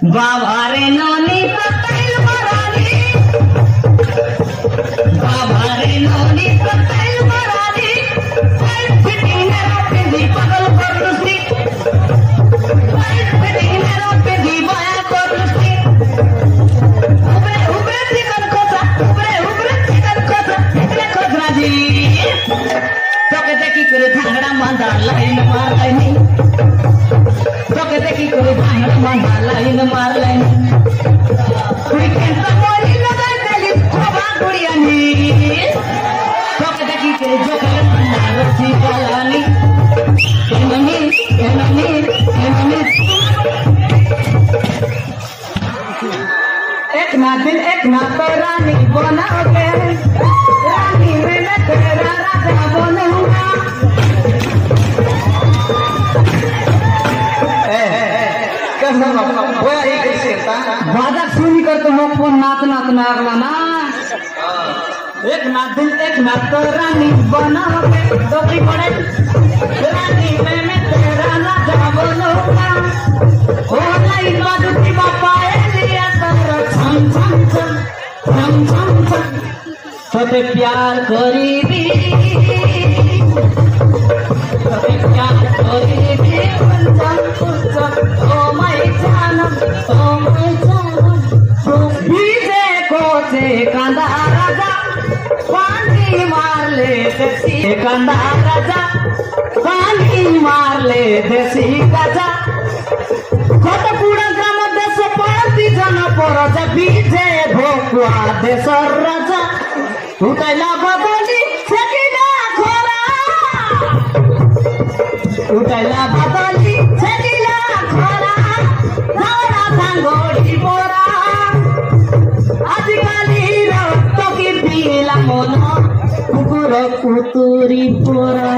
बाबारे नोनी पतैल बरानी, बाबारे नोनी पतैल बरानी, tight fitting मेरा पिंडी पगल कर लुस्ती, टाइट फिटिंग मेरा पिंडी बाया कर लुस्ती, उबरे उबरे चिकन कोसा, उबरे चिकन कोसा, इतने खोजना जी, चौके देखी करे धांगड़ा मांदा लाइन मार लाइनी, चौके देखी करे धांगड़ा मांदा लाइन मार लाइनी, कोई कैंसा बोली लगाई तेली खोबा गुड़ियानी, चौके देखी करे जोकर मांदा रसी गलानी, एनमी एक ना दिन एक ना तो रानी बनोगे, रानी में मैं तेरा राजा बनूंगा। बाधक सुनी कर तो मुख पर नाच नाच नागला ना, एक ना दिन एक ना तो रानी बनोगे, तो की पड़े रानी में मैं तेरा राजा बनूंगा। ओ नहीं बाजुती बापा लिया तो छम छम छम छम छम छम, तोते प्यार करीबी, तोते प्यार करीबी, कुंचन कुंचन, ओ मैं जानम, बीजे को से कंधा राजा, पानी मार ले देसी कंधा राजा, पानी मार ले देसी गजा, कत पूरा ग्राम देश पड़ती जन परज, बीजे भोकुआ देश राजा, उठैला बदली छेकिला खोरा, उठैला बदली छेकिला खोरा, धारा सांगोड़ी बोरा, आजिकाली रक्त की पीला मन, कुकुर कुतुरी पोरा,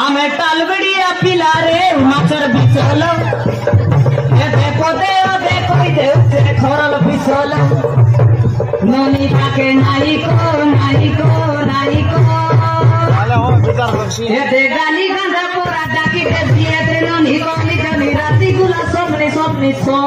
आमे टालबड़िया पिला रे माचर बिचल, देखो खरल बिचल, नोनी ताके नाई को दे गाली गंधा पोरा डाकी दे दिए दे नोनी को निकली राती गुला सपने सो